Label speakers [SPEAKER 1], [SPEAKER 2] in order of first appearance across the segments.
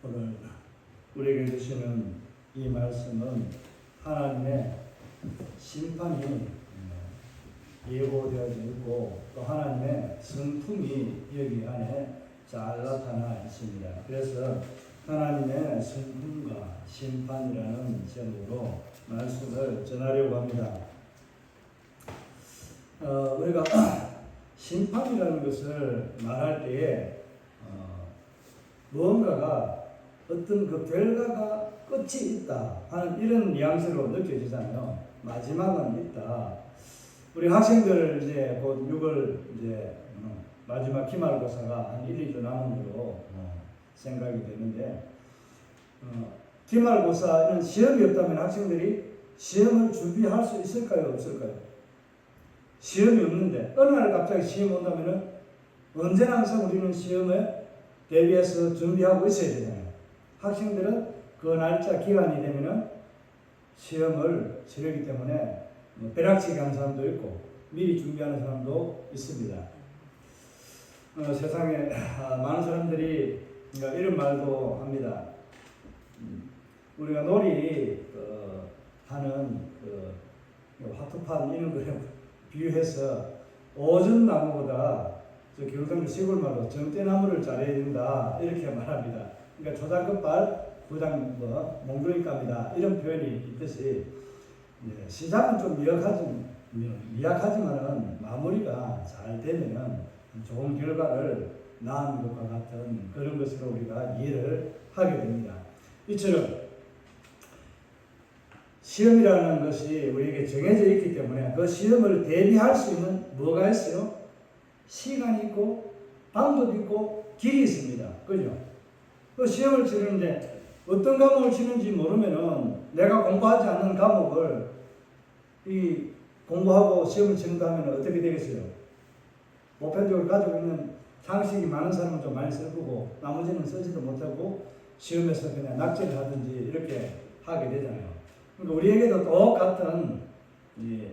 [SPEAKER 1] 오늘 우리에게 주시는 이 말씀은 하나님의 심판이 예고되어져 있고 또 하나님의 성품이 여기 안에 잘 나타나 있습니다. 그래서 하나님의 성품과 심판이라는 제목으로 말씀을 전하려고 합니다. 우리가 심판이라는 것을 말할 때에 무언가가 어떤 그 결과가 끝이 있다 하는 이런 뉘앙스로 느껴지잖아요. 마지막은 있다. 우리 학생들 이제 곧 6월 이제 마지막 기말고사가 한 1, 2주 남은 걸로 생각이 되는데 기말고사는 시험이 없다면 학생들이 시험을 준비할 수 있을까요? 없을까요? 시험이 없는데 어느 날 갑자기 시험이 온다면 언제나 항상 우리는 시험에 대비해서 준비하고 있어야 되잖아요. 학생들은 그 날짜 기간이 되면 시험을 치르기 때문에 벼락치기 하는 사람도 있고 미리 준비하는 사람도 있습니다. 세상에 많은 사람들이 이런 말도 합니다. 우리가 놀이 하는 화투판 이런 거에 비유해서 오전 나무보다 저 경상도 시골 말로 정떼나무를 잘해야 된다 이렇게 말합니다. 그러니까 초장급발 부장 몽둥이감이다 이런 표현이 있듯이 시작은 좀 미약하지만은 마무리가 잘 되면은 좋은 결과를 낳은 것과 같은 그런 것으로 우리가 이해를 하게 됩니다. 이처럼 시험이라는 것이 우리에게 정해져 있기 때문에 그 시험을 대비할 수 있는 뭐가 있어요? 시간이 있고 방법이 있고 길이 있습니다. 그죠? 그 시험을 치르는데 어떤 과목을 치는지 모르면은 내가 공부하지 않는 과목을 공부하고 시험을 치는다 하면 어떻게 되겠어요? 보편적으로 가지고 있는 상식이 많은 사람은 좀 많이 슬프고 나머지는 쓰지도 못하고 시험에서 그냥 낙제를 하든지 이렇게 하게 되잖아요. 그러니까 우리에게도 똑같은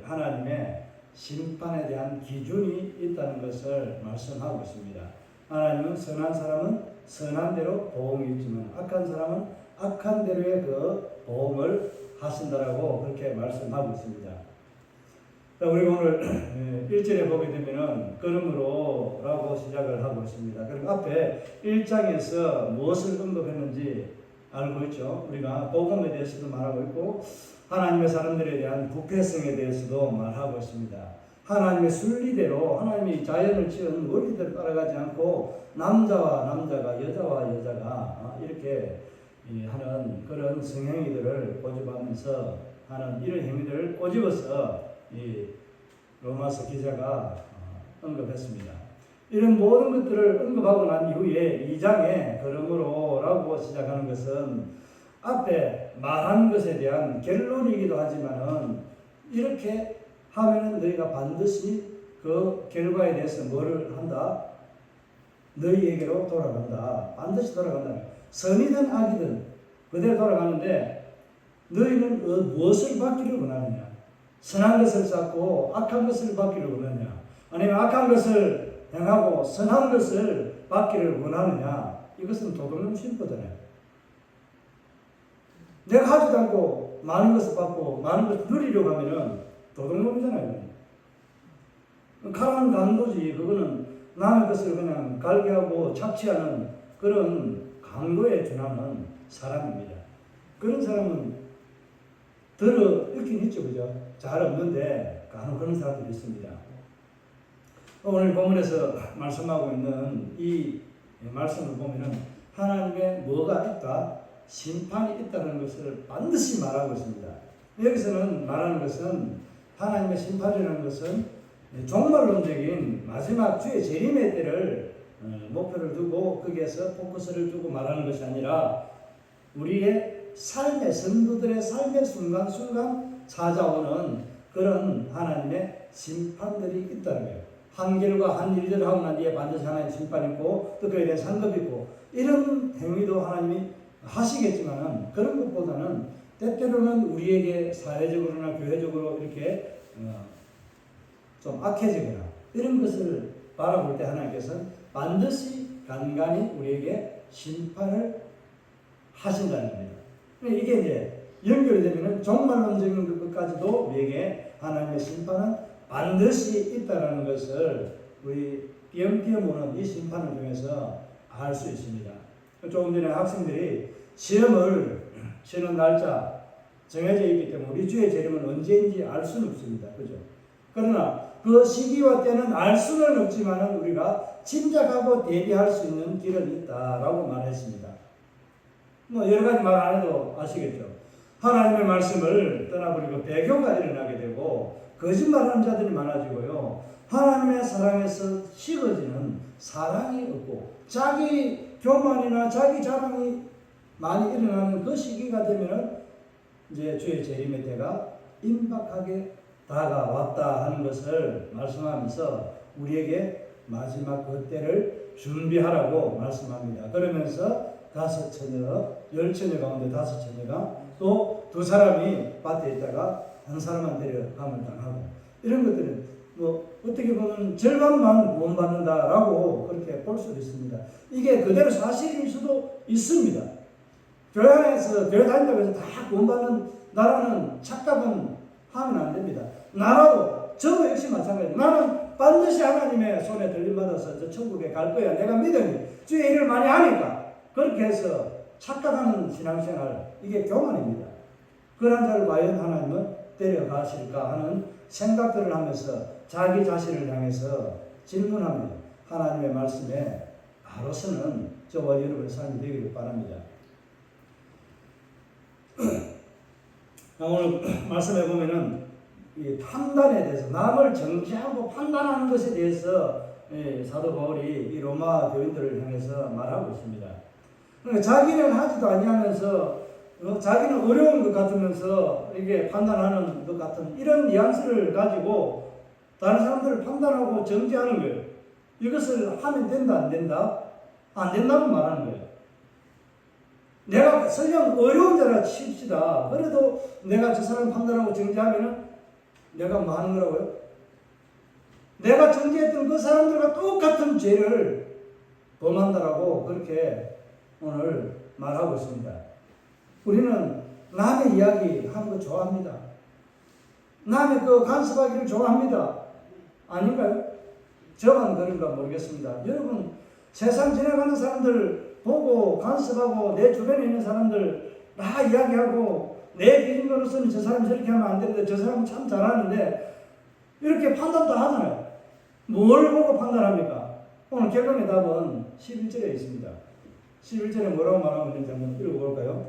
[SPEAKER 1] 하나님의 심판에 대한 기준이 있다는 것을 말씀하고 있습니다. 하나님은 선한 사람은 선한 대로 보응이 있지만 악한 사람은 악한 대로의 그 보응을 하신다라고 그렇게 말씀하고 있습니다. 우리가 오늘 1절에 보게 되면은 그러므로 라고 시작을 하고 있습니다. 그리고 앞에 1장에서 무엇을 언급했는지 알고 있죠. 우리가 복음에 대해서도 말하고 있고 하나님의 사람들에 대한 부패성에 대해서도 말하고 있습니다. 하나님의 순리대로 하나님이 자연을 지은 원리대로 따라가지 않고 남자와 남자가 여자와 여자가 이렇게 하는 그런 성행위들을 고집하면서 하는 이런 행위들을 꼬집어서 이 로마서 기자가 언급했습니다. 이런 모든 것들을 언급하고 난 이후에 2장에 그러므로 라고 시작하는 것은 앞에 말한 것에 대한 결론이기도 하지만은 이렇게 하면은 너희가 반드시 그 결과에 대해서 뭐를 한다? 너희에게로 돌아간다. 반드시 돌아간다. 선이든 악이든 그대로 돌아가는데 너희는 무엇을 받기를 원하느냐? 선한 것을 쌓고 악한 것을 받기를 원하느냐? 아니면 악한 것을 행하고 선한 것을 받기를 원하느냐? 이것은 도둑놈 심보잖아요. 내가 하지도 않고 많은 것을 받고 많은 것을 누리려고 하면은 도둑놈이잖아요. 가라는 강도지. 그거는 남의 것을 그냥 갈기하고 착취하는 그런 강도에 준하는 사람입니다. 그런 사람은 들어 있긴 있죠. 그죠? 잘 없는데 간혹 그런 사람들이 있습니다. 오늘 본문에서 말씀하고 있는 이 말씀을 보면은 하나님의 뭐가 있다? 심판이 있다는 것을 반드시 말하고 있습니다. 여기서는 말하는 것은 하나님의 심판이라는 것은 종말론적인 마지막 주의 재림의 때를 목표를 두고 거기에서 포커스를 두고 말하는 것이 아니라 우리의 삶의 성도들의 삶의 순간순간 찾아오는 그런 하나님의 심판들이 있다는 거예요. 한결과 한 일들을 하고 난 뒤에 반드시 하나님의 심판이 있고 또 그에 대한 상급이 있고 이런 행위도 하나님이 하시겠지만은 그런 것보다는 때때로는 우리에게 사회적으로나 교회적으로 이렇게 좀 악해지거나 이런 것을 바라볼 때 하나님께서는 반드시 간간히 우리에게 심판을 하신다는 겁니다. 이게 이제 연결이 되면은 종말론적인 것까지도 우리에게 하나님의 심판은 반드시 있다는 것을 우리 띄엄띄엄 오는 이 심판을 통해서 알 수 있습니다. 조금 전에 학생들이 시험을 치는 날짜 정해져 있기 때문에 우리 주의 재림은 언제인지 알 수는 없습니다. 그죠? 그러나 그 시기와 때는 알 수는 없지만 우리가 짐작하고 대비할 수 있는 길은 있다라고 말했습니다. 뭐 여러 가지 말 안 해도 아시겠죠? 하나님의 말씀을 떠나버리고 배교가 일어나게 되고 거짓말하는 자들이 많아지고요. 하나님의 사랑에서 식어지는 사랑이 없고 자기 교만이나 자기 자랑이 많이 일어나는 그 시기가 되면은 이제 주의 재림의 때가 임박하게 다가왔다 하는 것을 말씀하면서 우리에게 마지막 그 때를 준비하라고 말씀합니다. 그러면서 5처녀, 10처녀 가운데 5처녀가 또 2사람이 밭에 있다가 한 사람만 데려감을 당하고 이런 것들은 뭐 어떻게 보면 절반만 구원받는다라고 그렇게 볼 수도 있습니다. 이게 그대로 사실일 수도 있습니다. 교회 안에서 교회 다닌다고 해서 다 구원받는 나라는 착각은 하면 안 됩니다. 나라도 저도 역시 마찬가지입니다. 나는 반드시 하나님의 손에 들림받아서 저 천국에 갈 거야. 내가 믿으니 주의 일을 많이 하니까 그렇게 해서 착각하는 신앙생활 이게 교만입니다. 그런 자를 과연 하나님은 데려가실까 하는 생각들을 하면서 자기 자신을 향해서 질문합니다. 하나님의 말씀에 바로 서는 저와 여러분의 삶이 되기를 바랍니다. 오늘 말씀해 보면은 이 판단에 대해서 남을 정죄하고 판단하는 것에 대해서 사도 바울이 이 로마 교인들을 향해서 말하고 있습니다. 그러니까 자기는 하지도 아니하면서 자기는 어려운 것 같으면서 이게 판단하는 것 같은 이런 뉘앙스를 가지고 다른 사람들을 판단하고 정죄하는 거예요. 이것을 하면 된다 안 된다? 안 된다고 말하는 거예요. 내가 설령 어려운 자라 칩시다. 그래도 내가 저 사람 판단하고 정죄하면은 내가 뭐 하는 거라고요? 내가 정죄했던 그 사람들과 똑같은 죄를 범한다라고 그렇게 오늘 말하고 있습니다. 우리는 남의 이야기 하는 거 좋아합니다. 남의 그 간섭하기를 좋아합니다. 아닌가요? 저만 그런가 모르겠습니다. 여러분, 세상 지나가는 사람들 보고 간섭하고 내 주변에 있는 사람들 다 이야기하고 내 기준으로서는 저 사람이 저렇게 하면 안 되는데 저 사람은 참 잘하는데 이렇게 판단도 하잖아요. 뭘 보고 판단합니까? 오늘 결론의 답은 11절에 있습니다. 11절에 뭐라고 말하고 있는지 한번 읽어볼까요?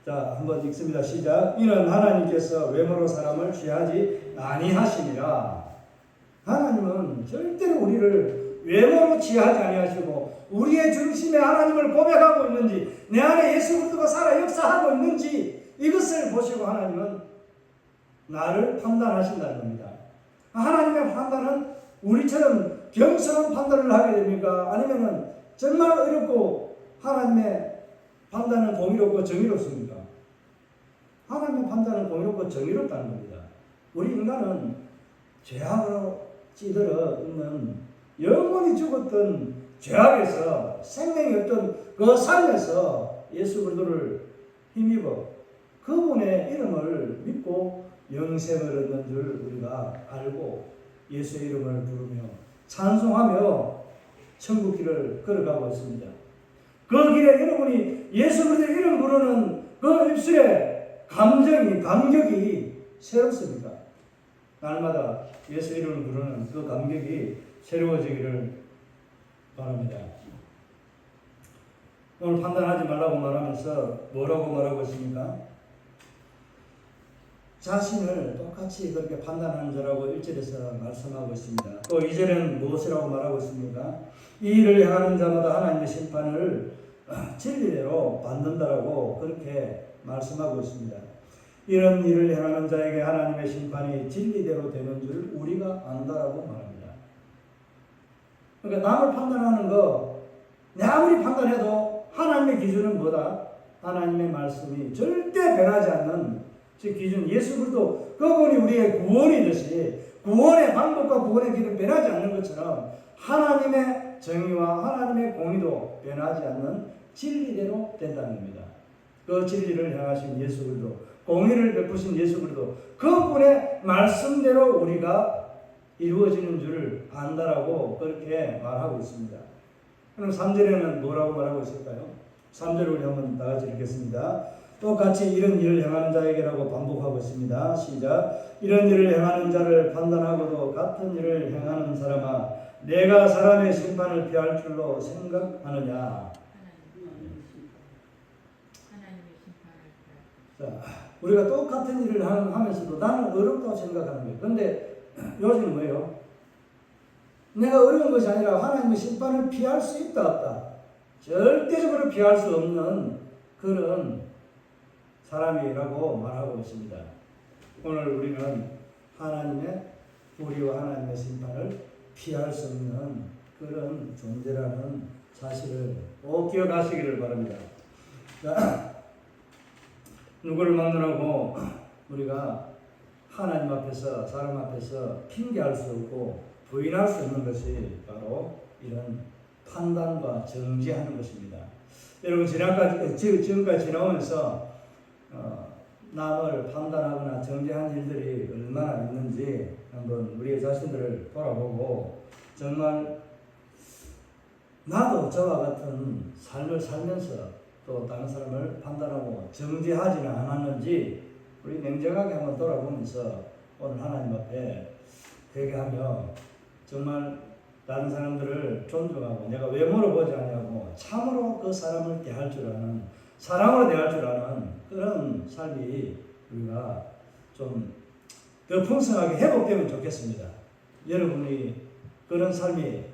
[SPEAKER 1] 자, 한번 읽습니다. 시작. 이는 하나님께서 외모로 사람을 취하지 아니하심이라. 하나님은 절대로 우리를 외모로 취하지 아니하시고 우리의 중심에 하나님을 고백하고 있는지 내 안에 예수 그리스도가 살아 역사하고 있는지 이것을 보시고 하나님은 나를 판단하신다는 겁니다. 하나님의 판단은 우리처럼 겸손한 판단을 하게 됩니까? 아니면은 정말 어렵고 하나님의 판단은 공의롭고 정의롭습니까? 하나님의 판단은 공의롭고 정의롭다는 겁니다. 우리 인간은 죄악으로 찌들어 있는 영원히 죽었던 죄악에서 생명이 없던 그 삶에서 예수 그리스도를 힘입어 그분의 이름을 믿고 영생을 얻는 줄 우리가 알고 예수의 이름을 부르며 찬송하며 천국 길을 걸어가고 있습니다. 그 길에 여러분이 예수 그리스도의 이름 부르는 그 입술의 감격이 새롭습니까? 날마다 예수 이름을 부르는 그 감격이 새로워지기를 바랍니다. 오늘 판단하지 말라고 말하면서 뭐라고 말하고 있습니까? 자신을 똑같이 그렇게 판단하는 자라고 1절에서 말씀하고 있습니다. 또 2절에는 무엇이라고 말하고 있습니까? 이 일을 행하는 자마다 하나님의 심판을 진리대로 받는다라고 그렇게 말씀하고 있습니다. 이런 일을 행하는 자에게 하나님의 심판이 진리대로 되는 줄 우리가 안다라고 말합니다. 그러니까 남을 판단하는 거, 내 아무리 판단해도 하나님의 기준은 뭐다? 하나님의 말씀이 절대 변하지 않는 즉 기준, 예수 그리스도 그분이 우리의 구원이듯이 구원의 방법과 구원의 길은 변하지 않는 것처럼 하나님의 정의와 하나님의 공의도 변하지 않는 진리대로 된다는 겁니다. 그 진리를 향하신 예수 그리스도, 공의를 베푸신 예수 그리스도, 그분의 말씀대로 우리가 이루어지는 줄을 안다라고 그렇게 말하고 있습니다. 그럼 3절에는 뭐라고 말하고 있을까요? 3절 우리 한번 다 같이 읽겠습니다. 똑같이 이런 일을 행하는 자에게라고 반복하고 있습니다. 시작. 이런 일을 행하는 자를 판단하고도 같은 일을 행하는 사람아, 내가 사람의 심판을 피할 줄로 생각하느냐. 자, 우리가 똑같은 일을 하면서도 나는 어렵다고 생각하는 거예요. 그런데 요즘은 뭐예요? 내가 어려운 것이 아니라 하나님의 심판을 피할 수 있다 없다. 절대적으로 피할 수 없는 그런 사람이라고 말하고 있습니다. 오늘 우리는 우리와 하나님의 심판을 피할 수 없는 그런 존재라는 사실을 꼭 기억하시기를 바랍니다. 자, 누구를 만나고 우리가 하나님 앞에서, 사람 앞에서 핑계할 수 없고 부인할 수 없는 것이 바로 이런 판단과 정죄하는 것입니다. 여러분, 지금까지 지나오면서 남을 판단하거나 정죄한 일들이 얼마나 있는지 한번 우리 자신들을 돌아보고, 정말 나도 저와 같은 삶을 살면서 또 다른 사람을 판단하고 정죄하지는 않았는지 우리 냉정하게 한번 돌아보면서 오늘 하나님 앞에 회개하며 정말 다른 사람들을 존중하고 내가 외모로 보지 않냐고 참으로 그 사람을 대할 줄 아는, 사랑으로 대할 줄 아는 그런 삶이 우리가 좀 더 풍성하게 회복되면 좋겠습니다. 여러분이 그런 삶이라는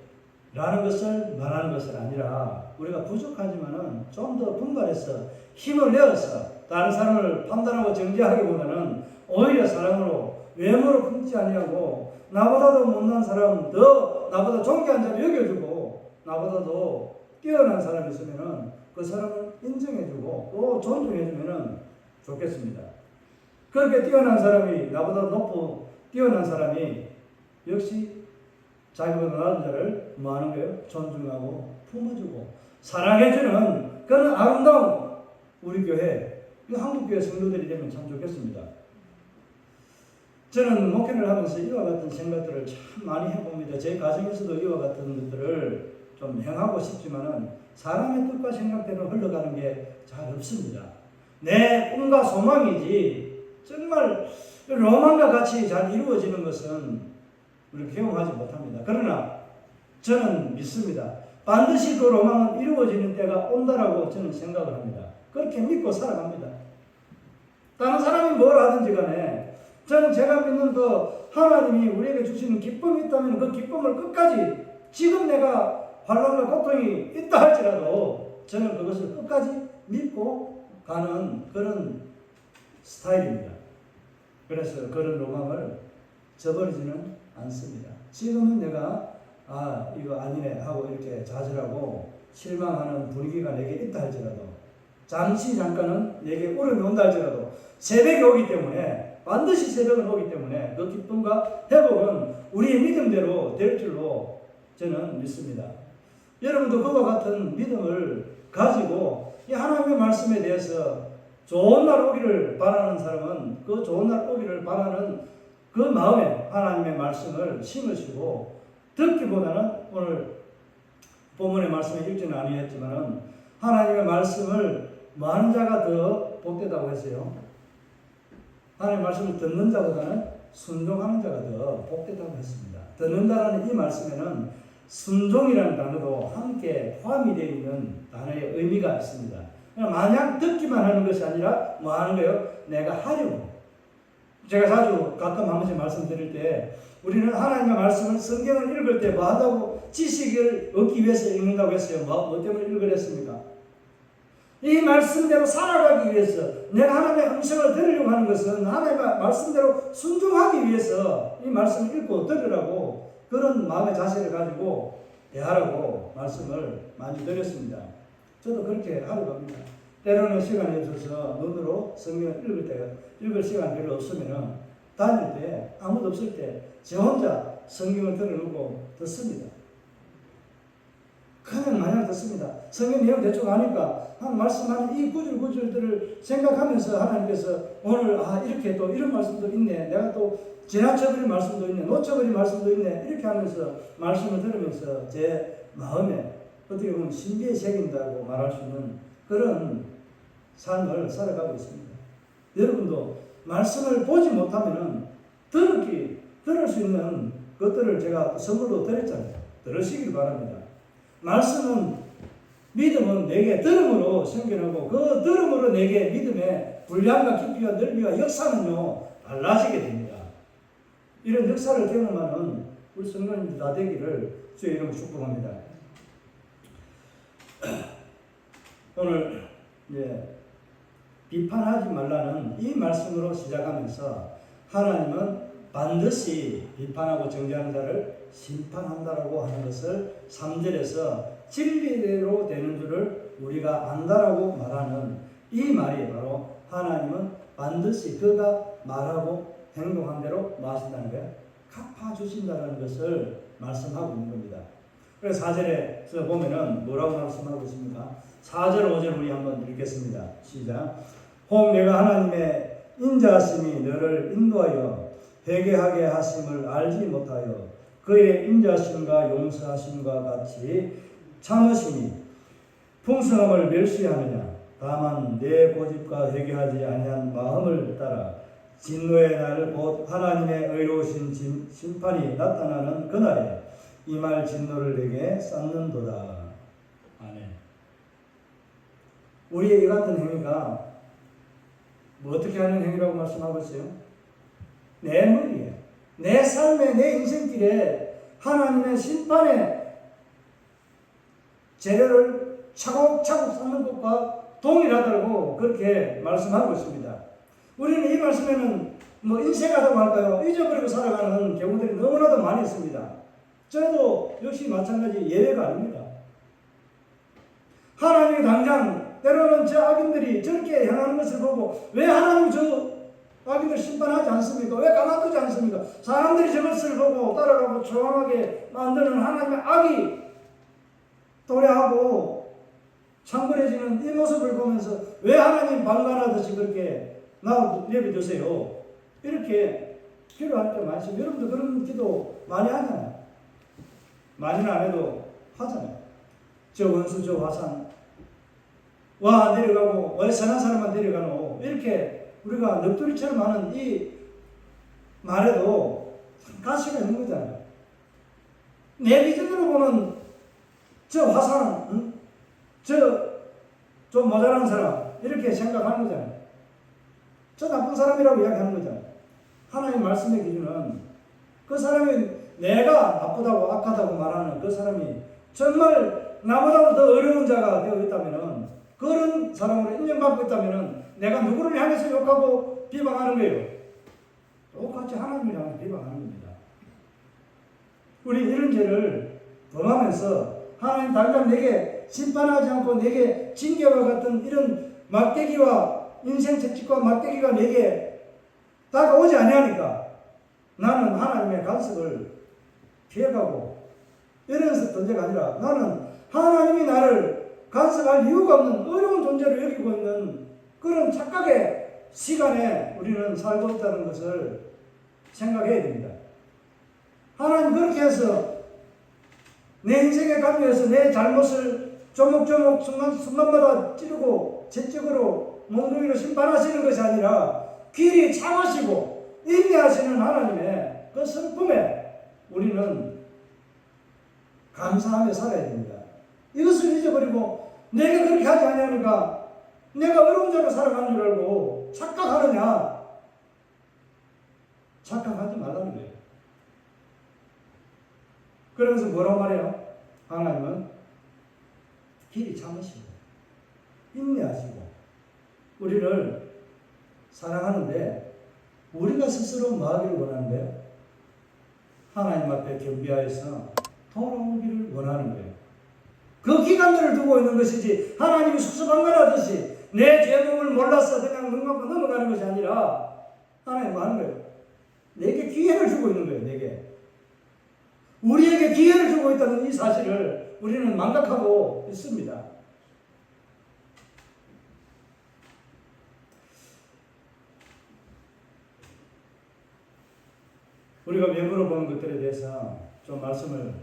[SPEAKER 1] 것을 말하는 것은 아니라 우리가 부족하지만은 좀 더 분발해서 힘을 내어서 다른 사람을 판단하고 정죄하기보다는 오히려 사랑으로 외모로 품지 아니하고 나보다도 못난 사람, 더 나보다 존귀한 자를 여겨주고 나보다도 뛰어난 사람이 있으면은 그 사람을 인정해주고 또 존중해주면은 좋겠습니다. 그렇게 뛰어난 사람이, 나보다 뛰어난 사람이 역시 자기보다 낮은 자를 뭐 하는 거예요? 존중하고 품어주고 사랑해주는 그런 아름다운 우리 교회, 이 한국교회 성도들이 되면 참 좋겠습니다. 저는 목회를 하면서 이와 같은 생각들을 참 많이 해봅니다. 제 가정에서도 이와 같은 것들을 좀 행하고 싶지만은 사람의 뜻과 생각대로 흘러가는 게 잘 없습니다. 내 꿈과 소망이지 정말 로망과 같이 잘 이루어지는 것은 우리 경험하지 못합니다. 그러나 저는 믿습니다. 반드시 그 로망은 이루어지는 때가 온다라고 저는 생각을 합니다. 그렇게 믿고 살아갑니다. 다른 사람이 뭘 하든지 간에 저는 제가 믿는 그 하나님이 우리에게 주시는 기쁨이 있다면 그 기쁨을 끝까지, 지금 내가 환난과 고통이 있다 할지라도 저는 그것을 끝까지 믿고 가는 그런 스타일입니다. 그래서 그런 로망을 저버리지는 않습니다. 지금은 내가 이거 아니네 하고 이렇게 좌절하고 실망하는 분위기가 내게 있다 할지라도, 잠깐은 내게 울음이 온다 할지라도 새벽이 오기 때문에, 반드시 새벽은 오기 때문에 그 기쁨과 회복은 우리의 믿음대로 될 줄로 저는 믿습니다. 여러분도 그와 같은 믿음을 가지고 이 하나님의 말씀에 대해서 좋은 날 오기를 바라는 사람은 그 좋은 날 오기를 바라는 그 마음에 하나님의 말씀을 심으시고, 듣기보다는 오늘 본문의 말씀을 읽지는 아니했지만은 하나님의 말씀을 많은 자가 더 복되다고 했어요. 하나님의 말씀을 듣는 자보다는 순종하는 자가 더 복되다고 했습니다. 듣는다라는 이 말씀에는 순종이라는 단어도 함께 포함이 되어 있는 단어의 의미가 있습니다. 마냥 듣기만 하는 것이 아니라 뭐 하는 거예요? 내가 하려고. 제가 자주 가끔 한 번씩 말씀드릴 때, 우리는 하나님의 말씀을, 성경을 읽을 때 뭐 한다고? 지식을 얻기 위해서 읽는다고 했어요. 뭐 때문에 읽으랬습니까? 이 말씀대로 살아가기 위해서, 내가 하나님의 음성을 들으려고 하는 것은 하나님의 말씀대로 순종하기 위해서 이 말씀을 읽고 들으라고, 그런 마음의 자세를 가지고 대하라고 말씀을 많이 드렸습니다. 저도 그렇게 하려고 합니다. 때로는 시간이 없어서 눈으로 성경을 읽을 시간 별로 없으면 다닐 때, 아무도 없을 때 저 혼자 성경을 들어놓고 듣습니다. 그냥 마냥 그렇습니다. 성경 내용 대충 아니까 한 말씀하는 이 구절구절들을 생각하면서 하나님께서 오늘 이렇게 또 이런 말씀도 있네. 내가 또 지나쳐버린 말씀도 있네. 놓쳐버린 말씀도 있네. 이렇게 하면서 말씀을 들으면서 제 마음에 어떻게 보면 신비에 새긴다고 말할 수 있는 그런 삶을 살아가고 있습니다. 여러분도 말씀을 보지 못하면은 들을 수 있는 것들을 제가 선물로 드렸잖아요. 들으시길 바랍니다. 말씀은 믿음은 내게 들음으로 생겨나고 그 들음으로 내게 믿음의 분량과 깊이와 넓이와 역사는요 달라지게 됩니다. 이런 역사를 경험하는 우리 성도님들 다 되기를 주의 이름으로 축복합니다. 오늘 비판하지 말라는 이 말씀으로 시작하면서 하나님은 반드시 비판하고 정죄하는 자를 심판한다라고 하는 것을 3절에서 진리대로 되는 줄을 우리가 안다라고 말하는 이 말이 바로 하나님은 반드시 그가 말하고 행동한 대로 마신다는 거예요. 갚아주신다는 것을 말씀하고 있는 겁니다. 그래서 4절에서 보면은 뭐라고 말씀하고 있습니까? 4절, 5절 우리 한번 읽겠습니다. 시작. 혹 내가 하나님의 인자하심이 너를 인도하여 회개하게 하심을 알지 못하여 그의 인자하심과 용서하심과 같이 참으심이 풍성함을 멸시하느냐. 다만 내 고집과 회개하지 아니한 마음을 따라 진노의 날 곧 하나님의 의로우신 심판이 나타나는 그날에 이 말 진노를 내게 쌓는도다. 아멘. 우리의 이 같은 행위가 뭐 어떻게 하는 행위라고 말씀하고 있어요? 내 머리에, 내 삶에, 내 인생길에 하나님의 심판의 재료를 차곡차곡 쌓는 것과 동일하다고 그렇게 말씀하고 있습니다. 우리는 이 말씀에는 뭐 인생하다고 할까요? 잊어버리고 살아가는 경우들이 너무나도 많이 있습니다. 저도 역시 마찬가지 예외가 아닙니다. 하나님이 당장 때로는 저 악인들이 저렇게 행하는 것을 보고 왜 하나님 저 악인들 심판하지 않습니까? 왜 가만두지 않습니까? 사람들이 저것을 보고 따라가고 조용하게 만드는 하나님의 악이 도래하고 창궐해지는 이 모습을 보면서 왜 하나님 방관하듯이 그렇게 내버려두세요? 이렇게 기도할 때 많이 있어요. 여러분도 그런 기도 많이 하잖아요. 많이는 안 해도 하잖아요. 저 원수 저 화산 와 내려가고 왜 선한 사람만 내려가노 이렇게 우리가 넋두리처럼 하는 이 말에도 가치가 있는 거잖아요. 내 기준으로 보는 저 화산 저 좀 모자란 사람 이렇게 생각하는 거잖아요. 저 나쁜 사람이라고 이야기하는 거잖아요. 하나님 말씀의 기준은 그 사람이 내가 나쁘다고 악하다고 말하는 그 사람이 정말 나보다 더 어려운 자가 되어 있다면은 그런 사람으로 인정받고 있다면은 내가 누구를 향해서 욕하고 비방하는 거예요? 똑같이 하나님을 향해서 비방하는 겁니다. 우리 이런 죄를 범하면서 하나님 당장 내게 심판하지 않고 내게 징계와 같은 이런 막대기와 인생 채찍과 막대기가 내게 다가오지 아니하니까 나는 하나님의 간섭을 피해가고 이런 존재가 아니라 나는 하나님이 나를 간섭할 이유가 없는 어려운 존재로 여기고 있는 그런 착각의 시간에 우리는 살고 있다는 것을 생각해야 됩니다. 하나님 그렇게 해서 내 인생에 관여해서 내 잘못을 조목조목 순간마다 찌르고 채찍으로 몽둥이로 심판하시는 것이 아니라 길이 참으시고 인내하시는 하나님의 그 성품에 우리는 감사하며 살아야 됩니다. 이것을 잊어버리고 내가 그렇게 하지 아니하니까 내가 어려운 자로 살아가는 줄 알고 착각하느냐? 착각하지 말라는 거예요. 그러면서 뭐라고 말해요? 하나님은 길이 참으시고 인내하시고 우리를 사랑하는데 우리가 스스로 뭐 하기를 원하는 거예요? 하나님 앞에 겸비하여서 돌아오기를 원하는 거예요. 그 기간들을 두고 있는 것이지 하나님이 수수방관하듯이 내 죄명을 몰라서 그냥 눈 감고 넘어가는 것이 아니라 하나님 뭐 하는 거예요? 내게 기회를 주고 있는 거예요. 내게 우리에게 기회를 주고 있다는 이 사실을 것을 우리는 망각하고 있습니다. 우리가 외부로 보는 것들에 대해서 좀 말씀을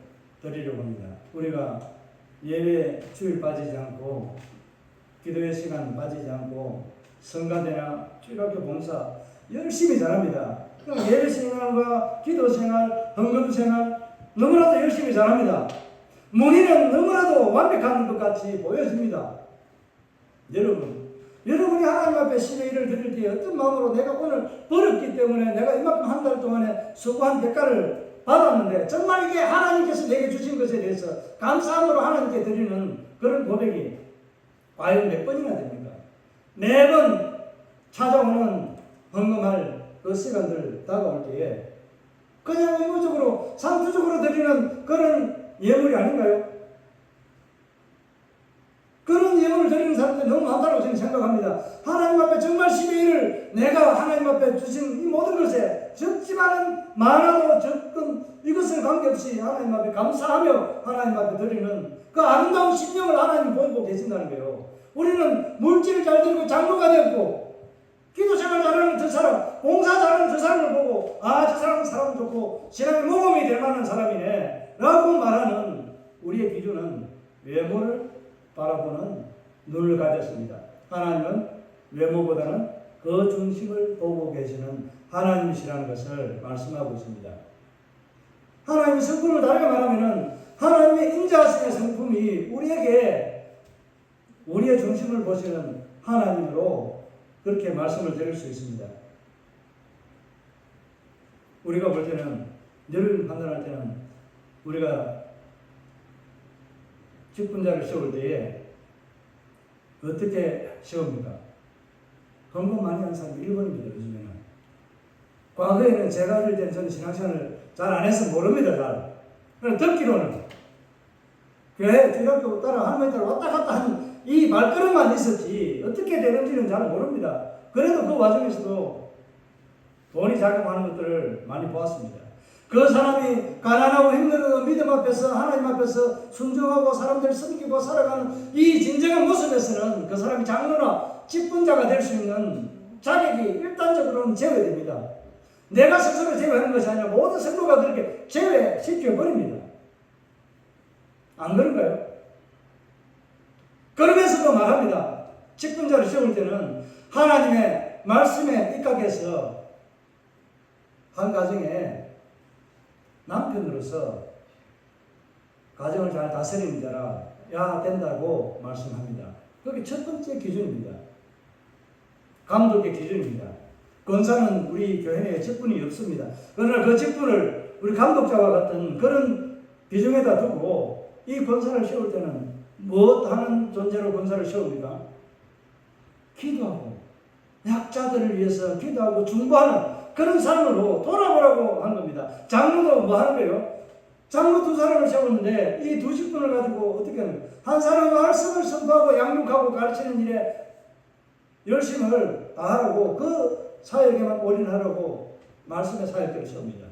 [SPEAKER 1] 드리려고 합니다. 우리가 예배 주일 빠지지 않고 기도의 시간 빠지지 않고 성가대나 주일학교 봉사 열심히 잘합니다. 예배 생활과 기도 생활, 헌금 생활 너무나도 열심히 잘합니다. 문의는 너무나도 완벽한 것 같이 보여집니다. 여러분이 하나님 앞에 신의 일을 드릴 때 어떤 마음으로 내가 오늘 벌었기 때문에 내가 이만큼 한 달 동안에 수고한 대가를 받았는데 정말 이게 하나님께서 내게 주신 것에 대해서 감사함으로 하나님께 드리는 그런 고백이 과연 몇 번이나 됩니까? 매번 찾아오는 헌금할 그 시간들 다가올 때에 그냥 의무적으로 상투적으로 드리는 그런 예물이 아닌가요? 그런 예물을 드리는 사람들이 너무 많다고 저는 생각합니다. 하나님 앞에 정말 신의 일을 내가 하나님 앞에 주신 이 모든 것에 적지만은 많아도 적든 이것을 관계없이 하나님 앞에 감사하며 하나님 앞에 드리는 그 아름다운 심령을 하나님 보고 계신다는 거예요. 우리는 물질을 잘 드리고 장로가 되었고 기도생활 잘하는 저 사람, 봉사 잘하는 저 사람을 보고 저 사람은 사람 좋고 신앙의 모범이 될 만한 사람이네 라고 말하는 우리의 기준은 외모를 바라보는 눈을 가졌습니다. 하나님은 외모보다는 그 중심을 보고 계시는 하나님이시라는 것을 말씀하고 있습니다. 하나님의 성품을 다르게 말하면 하나님의 인자하심의 성품이 우리에게 우리의 중심을 보시는 하나님으로 그렇게 말씀을 드릴 수 있습니다. 우리가 볼 때는 늘 판단할 때는 우리가 직분자를 세울 때에 어떻게 세웁니까? 헌금 많이 하는 사람이 1번입니다. 요즘에는. 과거에는 제가 어릴 때는 저는 신앙생활을 잘 안 해서 모릅니다. 잘. 그냥 듣기로는 교회 주일학교 따라 할머니 따라 왔다 갔다 하는 이 말걸음만 있었지 어떻게 되는지는 잘 모릅니다. 그래도 그 와중에서도 돈이 작용하는 것들을 많이 보았습니다. 그 사람이 가난하고 힘들어도 믿음 앞에서 하나님 앞에서 순종하고 사람들 섬기고 살아가는 이 진정한 모습에서는 그 사람이 장로나 직분자가 될 수 있는 자격이 일단적으로는 제외됩니다. 내가 스스로 제외하는 것이 아니라 모든 성도가 그렇게 제외시켜버립니다. 안 그런가요? 그러면서도 말합니다. 직분자를 세울 때는 하나님의 말씀에 입각해서 한 가정에 남편으로서 가정을 잘 다스리는 자라 된다고 말씀합니다. 그게 첫 번째 기준입니다. 감독의 기준입니다. 권사는 우리 교회 내에 직분이 없습니다. 그러나 그 직분을 우리 감독자와 같은 그런 비중에다 두고 이 권사를 세울 때는 무엇 하는 존재로 권사를 세웁니까? 기도하고 약자들을 위해서 기도하고 중보하는 그런 삶으로 돌아보라고 한 겁니다. 장로도 뭐 하는 거예요? 장로 두 사람을 세웠는데 이 두 직분을 가지고 어떻게 하는 거예요? 한 사람은 말씀을 선포하고 양육하고 가르치는 일에 열심을 다하라고 그 사역에만 올인하라고 말씀의 사역들을 세웁니다.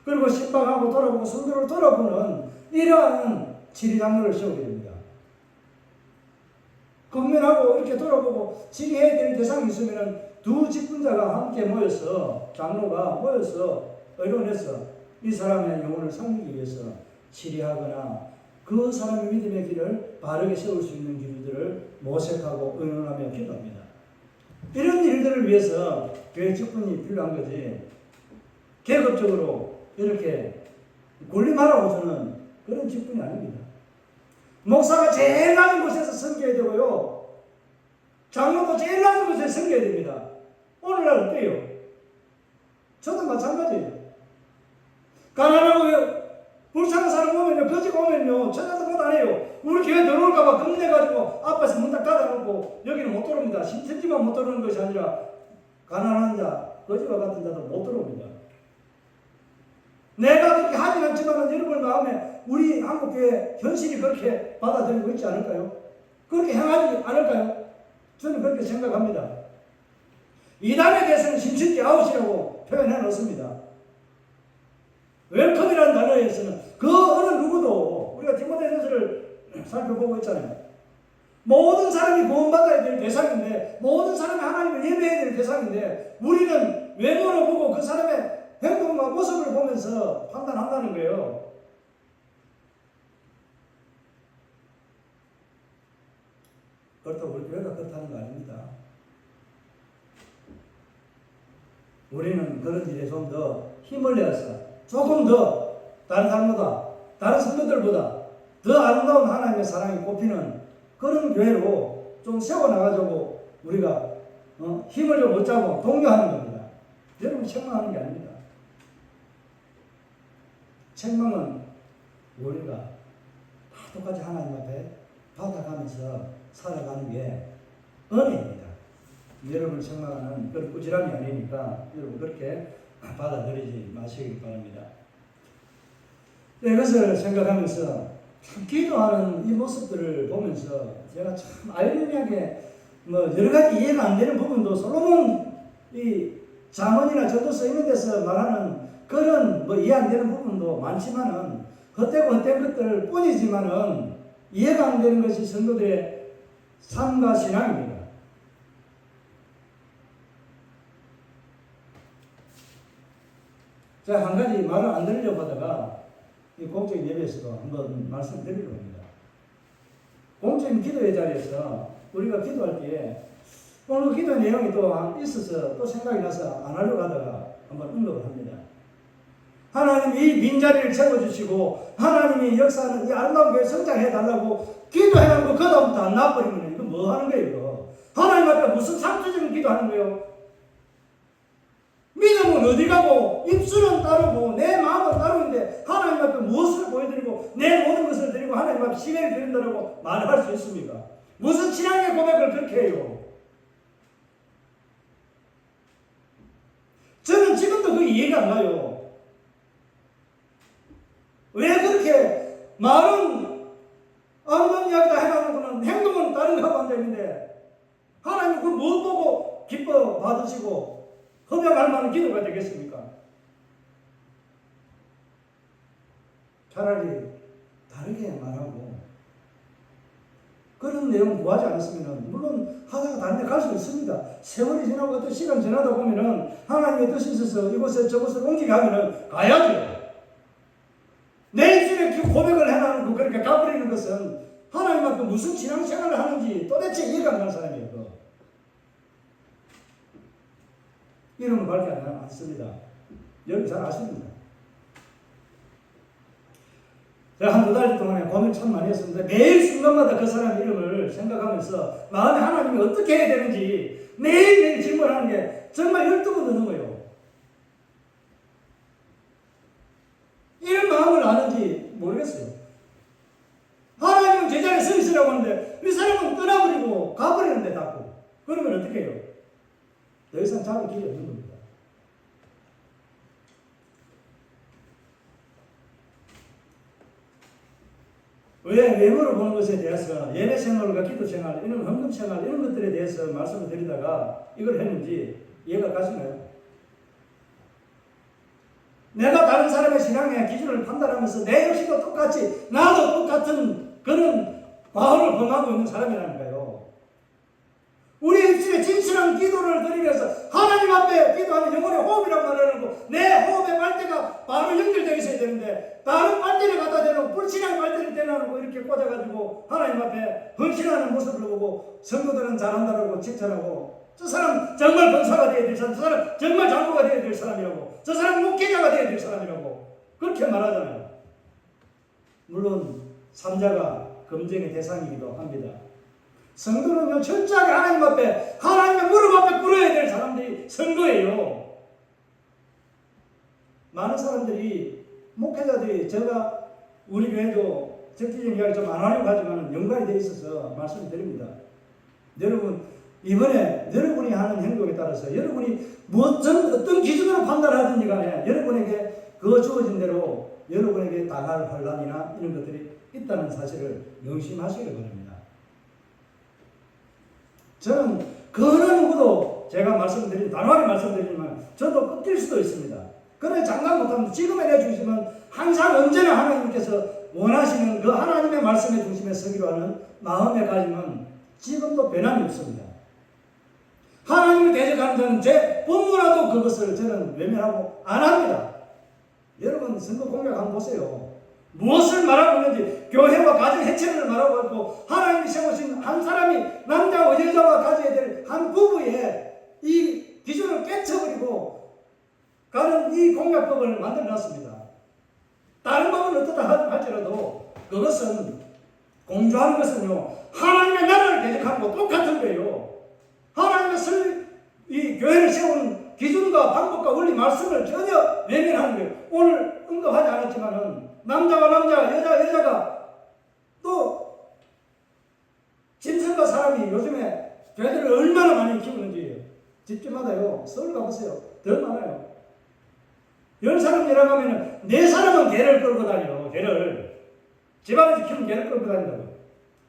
[SPEAKER 1] 그리고 신방하고 돌아보고 성도를 돌아보는 이러한 지리장로를 세우게 됩니다. 건면하고 이렇게 돌아보고 지리해야 될 대상이 있으면 두 직분자가 함께 모여서 장로가 모여서 의논해서 이 사람의 영혼을 살리기 위해서 치리하거나 그 사람의 믿음의 길을 바르게 세울 수 있는 길들을 모색하고 의논하며 기도합니다. 이런 일들을 위해서 교회 직분이 필요한 거지 계급적으로 이렇게 군림하라고 저는 그런 직분이 아닙니다. 목사가 제일 낮은 곳에서 섬겨야 되고요. 장로도 제일 낮은 곳에서 섬겨야 됩니다. 오늘날 어때요? 저도 마찬가지예요. 가난하고 불쌍한 사람 오면요, 거짓 오면요, 전화도 못 안 해요. 우리 교회 들어올까봐 겁내가지고 앞에서 문 딱 닫아놓고 여기는 못 들어옵니다. 신천지만 못 들어오는 것이 아니라 가난한 자, 거짓과 같은 자도 못 들어옵니다. 내가 그렇게 하진 않지만 여러분 마음에 우리 한국교회 현실이 그렇게 받아들이고 있지 않을까요? 그렇게 행하지 않을까요? 저는 그렇게 생각합니다. 이단에 대해서는 신천지 아웃이라고 표현해 놓습니다. 웰컴이라는 단어에서는 그 어느 누구도 우리가 디모데전서를 살펴보고 있잖아요. 모든 사람이 구원받아야 될 대상인데, 모든 사람이 하나님을 예배해야 될 대상인데, 우리는 외모를 보고 그 사람의 행동과 모습을 보면서 판단한다는 거예요. 그렇다고 우리 교회가 그렇다는 거 아닙니다. 우리는 그런 일에 좀 더 힘을 내서 조금 더 다른 사람보다, 다른 성도들보다 더 아름다운 하나님의 사랑이 꼽히는 그런 교회로 좀 세워나가자고 우리가 힘을 좀 얻자고 독려하는 겁니다. 여러분 책망하는 게 아닙니다. 책망은 우리가 다 똑같이 하나님 앞에 받아가면서 살아가는 게 은혜입니다. 여러분을 책망하는 그런 꾸지람이 아니니까 여러분 그렇게 받아들이지 마시기 바랍니다. 이것을 생각하면서 참 기도하는 이 모습들을 보면서 제가 참 아이러니하게 여러 가지 이해가 안 되는 부분도 솔로몬 이 잠언이나 전도서 있는 데서 말하는 그런 이해 안 되는 부분도 많지만은 헛되고 헛된 것들 뿐이지만은 이해가 안 되는 것이 성도들의 삶과 신앙입니다. 제가 한 가지 말을 안 드리려고 하다가 이 공적인 예배에서도 한번 말씀드리려고 합니다. 공적인 기도의 자리에서 우리가 기도할 때에 오늘 기도 내용이 또 있어서 또 생각이 나서 안 하려고 하다가 한번 언급을 합니다. 하나님 이 빈자리를 채워주시고 하나님이 역사하는 이 아름다운 교회 성장해달라고 기도해놓고 그 다음부터 안 나와버리면 이거 뭐 하는 거예요 이거? 하나님 앞에 무슨 상투적인 기도하는 거예요? 믿음은 어디 가고 입술은 따르고 내 마음은 따르는데 하나님 앞에 무엇을 보여드리고 내 모든 것을 드리고 하나님 앞에 시간을 드린다고 말할 수 있습니까? 무슨 신앙의 고백을 그렇게 해요? 저는 지금도 그 이해가 안 가요. 왜 그렇게 말은 아름다운 이야기다 해가지고는 행동은 다른 거 하고 앉아있는데 하나님 그걸 뭐 보고 기뻐 받으시고 허명할 만한 기도가 되겠습니까? 차라리 다르게 말하고 그런 내용 구하지 않았으면 물론 하다가 다른 데 갈 수 있습니다. 세월이 지나고 어떤 시간 지나다 보면은 하나님의 뜻이 있어서 이곳에 저곳을 옮기게 하면은 가야죠. 내 입술에 고백을 해놔놓고 그렇게 가버리는 것은 하나님 앞에 무슨 신앙생활을 하는지 도대체 이해가 안 가는 사람이에요. 이름은 밝히 안 씁니다. 여러분 잘 아십니다. 제가 한 2달 동안에 고민 참 많이 했습니다. 매일 순간마다 그 사람 이름을 생각하면서 마음에 하나님이 어떻게 해야 되는지 매일매일 질문하는 게 정말 12번 넘는 거예요. 이런 마음을 아는지 모르겠어요. 하나님은 제자리에 서 있으라고 하는데 이 사람은 떠나버리고 가버리는데 자꾸. 그러면 어떻게 해요? 더 이상 잡을 길이 없는 겁니다. 왜 외모를 보는 것에 대해서 예배 생활과 기도 생활, 이런 헌금 생활 이런 것들에 대해서 말씀을 드리다가 이걸 했는지 이해가 가시나요? 내가 다른 사람의 신앙의 기준을 판단하면서 내 역시도 똑같이 나도 똑같은 그런 과오를 범하고 있는 사람이라는 거예요. 우리 입술에 진실한 기도를 드리면서 하나님 앞에 기도하는 영혼의 호흡이라고 말하고 내 호흡의 빨대가 바로 연결되어 있어야 되는데 다른 빨대를 갖다 대놓고 불신앙 빨대를 대놓고 이렇게 꽂아가지고 하나님 앞에 헌신하는 모습을 보고 성도들은 잘한다고 칭찬하고 저 사람 정말 권사가 되어야 될 사람, 저 사람 정말 장로가 되어야 될 사람이라고, 저 사람 목회자가 되어야 될 사람이라고 그렇게 말하잖아요. 물론 삼자가 검증의 대상이기도 합니다. 성도는요 철저하게 하나님 앞에 하나님의 무릎 앞에 꿇어야 될 사람들이 성도예요. 많은 사람들이 목회자들이 제가 우리 교회도 적극적인 이야기 좀 안 하려고 하지만 연관이 되어 있어서 말씀을 드립니다. 여러분 이번에 여러분이 하는 행동에 따라서 여러분이 어떤 기준으로 판단하든지 간에 여러분에게 그 주어진 대로 여러분에게 당할 환난이나 이런 것들이 있다는 사실을 명심하시기 바랍니다. 저는 그 어느 누구도 제가 단호하게 말씀드리지만 저도 꺾일 수도 있습니다. 그래 장담 못하면 지금에 내 주시면 항상 언제나 하나님께서 원하시는 그 하나님의 말씀의 중심에 서기로 하는 마음의 가짐은 지금도 변함이 없습니다. 하나님을 대적하는 자는 제 본문화도 그것을 저는 외면하고 안 합니다. 여러분 선거 공약 한번 보세요. 무엇을 말하고 있는지 교회와 가정 해체를 말하고 있고 하나님이 세우신 한 사람이 남자와 여자가 가져야 될 한 부부의 이 기준을 깨쳐버리고 가는 이 공약법을 만들어놨습니다. 다른 법은 어떻다 할지라도 그것은 공조하는 것은요 하나님의 나라를 대적하는 거 똑같은 거예요. 하나님의 이 교회를 세운 기준과 방법과 원리 말씀을 전혀 외면하는 거예요. 오늘 언급하지 않았지만은 남자와 남자, 여자가 또 짐승과 사람이 요즘에 개들을 얼마나 많이 키우는지 집집마다요. 서울 가보세요. 더 많아요. 10사람 일어나면 4사람은 개를 끌고 다녀요. 개를. 집안에서 키우는 개를 끌고 다닌다고.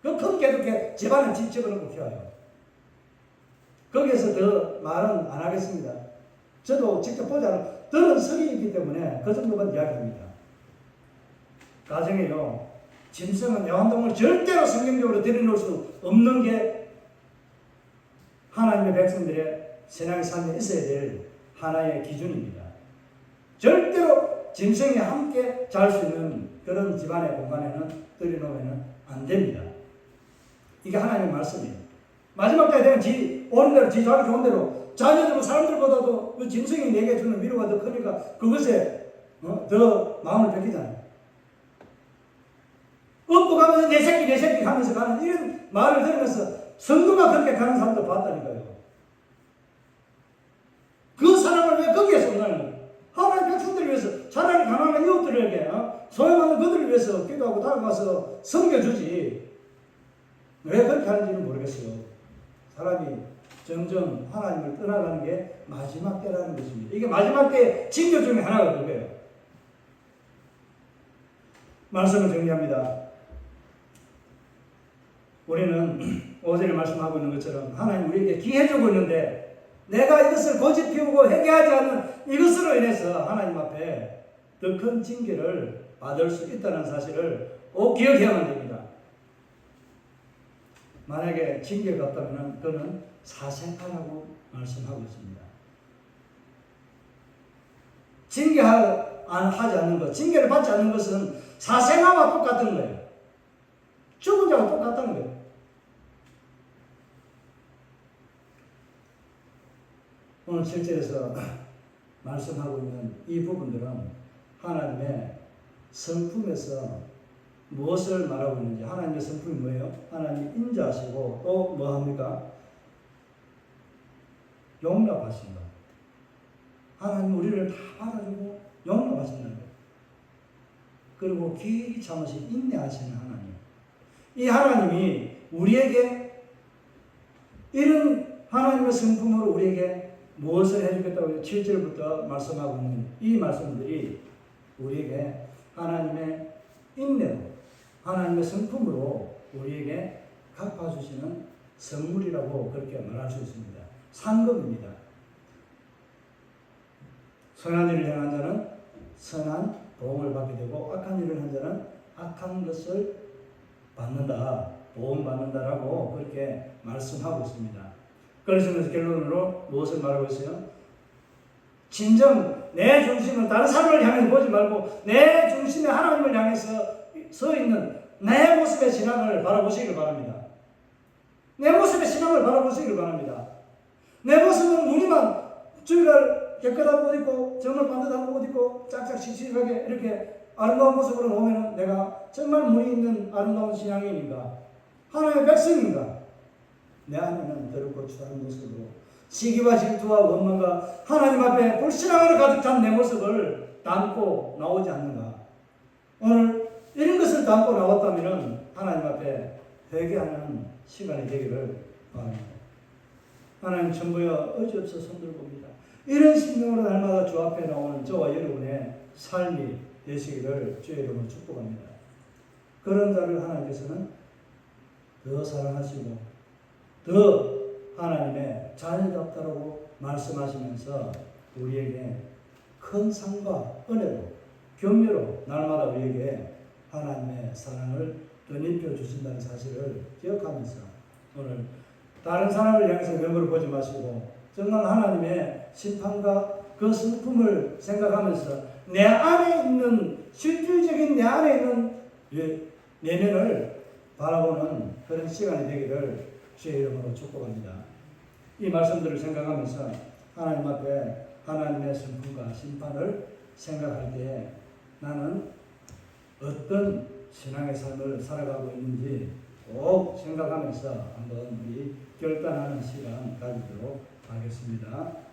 [SPEAKER 1] 그 큰 개도 집안에 집어넣고 키워요. 거기에서 더 말은 안 하겠습니다. 저도 직접 보지 않고 들은 설이 있기 때문에 그 정도만 이야기합니다. 가정에요. 짐승은 애완동물 절대로 성경적으로 들여놓을 수 없는 게 하나님의 백성들의 신앙의 삶에 있어야 될 하나의 기준입니다. 절대로 짐승이 함께 잘 수 있는 그런 집안의 공간에는 들여놓으면 안 됩니다. 이게 하나님의 말씀이에요. 마지막 때에 되면 오는 대로 자기 좋은 대로 자녀들 사람들보다도 그 짐승이 내게 주는 위로가 더 크니까 그것에 더 마음을 뺏기잖아요. 업고 가면서 내 새끼 하면서 가는 이런 말을 들으면서 성도가 그렇게 가는 사람도 봤다니까요. 그 사람을 왜 거기에서 온다는 하나님 백성들을 위해서 차라리 가난한 이웃들에게 소외받는 그들을 위해서 기도하고 다가가서 섬겨주지 왜 그렇게 하는지는 모르겠어요. 사람이 점점 하나님을 떠나가는 게 마지막 때라는 것입니다. 이게 마지막 때의 징조 중에 하나가 그거예요. 말씀을 정리합니다. 우리는 오전에 말씀하고 있는 것처럼 하나님 우리에게 기회 주고 있는데 내가 이것을 고집 피우고 회개하지 않는 이것으로 인해서 하나님 앞에 더 큰 징계를 받을 수 있다는 사실을 꼭 기억해야만 됩니다. 만약에 징계가 없다면 그는 사생하라고 말씀하고 있습니다. 징계하지 않는 것, 징계를 받지 않는 것은 사생아와 똑같은 거예요. 죽은 자와 똑같다는 거예요. 오늘 7절에서 말씀하고 있는 이 부분들은 하나님의 성품에서 무엇을 말하고 있는지, 하나님의 성품이 뭐예요? 하나님 인자하시고 또 뭐합니까? 용납하신다. 하나님 우리를 다 받아주고 용납하신다는 거예요. 그리고 길이 참으신 인내하시는 하나님. 이 하나님이 우리에게 이런 하나님의 성품으로 우리에게 무엇을 해주겠다고 7절부터 말씀하고 있는 이 말씀들이 우리에게 하나님의 인내로 하나님의 성품으로 우리에게 갚아주시는 선물이라고 그렇게 말할 수 있습니다. 상급입니다. 선한 일을 행한 자는 선한 보응을 받게 되고 악한 일을 한 자는 악한 것을 받는다, 보응받는다라고 그렇게 말씀하고 있습니다. 그러시면서 결론으로 무엇을 말하고 있어요? 진정 내 중심을 다른 사람을 향해서 보지 말고 내 중심에 하나님을 향해서 서 있는 내 모습의 신앙을 바라보시길 바랍니다. 내 모습의 신앙을 바라보시길 바랍니다. 내 모습은 무늬만 주일날 깨끗한 옷 입고 정말 반듯한 옷 입고 짝짝 씩씩하게 이렇게 아름다운 모습으로 오면 내가 정말 무늬 있는 아름다운 신앙인인가? 하나님의 백성인가? 내 안에는 더럽고 추한 모습으로 시기와 질투와 원망과 하나님 앞에 불신앙으로 가득 찬 내 모습을 담고 나오지 않는가? 오늘 이런 것을 담고 나왔다면 하나님 앞에 회개하는 시간이 되기를 바랍니다. 하나님 전부여 어찌없어 손들봅니다. 이런 심령으로 날마다 주 앞에 나오는 저와 여러분의 삶이 되시기를 주의 이름으로 축복합니다. 그런 자를 하나님께서는 더 사랑하시고 더 하나님의 자녀답다라고 말씀하시면서 우리에게 큰 상과 은혜로 격려로 날마다 우리에게 하나님의 사랑을 덧입혀 주신다는 사실을 기억하면서 오늘 다른 사람을 향해서 면모를 보지 마시고 정말 하나님의 심판과 그 슬픔을 생각하면서 내 안에 있는 실질적인 내 안에 있는 내면을 바라보는 그런 시간이 되기를 주의 이름으로 축복합니다. 이 말씀들을 생각하면서 하나님 앞에 하나님의 슬픔과 심판을 생각할 때에 나는 어떤 신앙의 삶을 살아가고 있는지 꼭 생각하면서 한번 우리 결단하는 시간 가지도록 하겠습니다.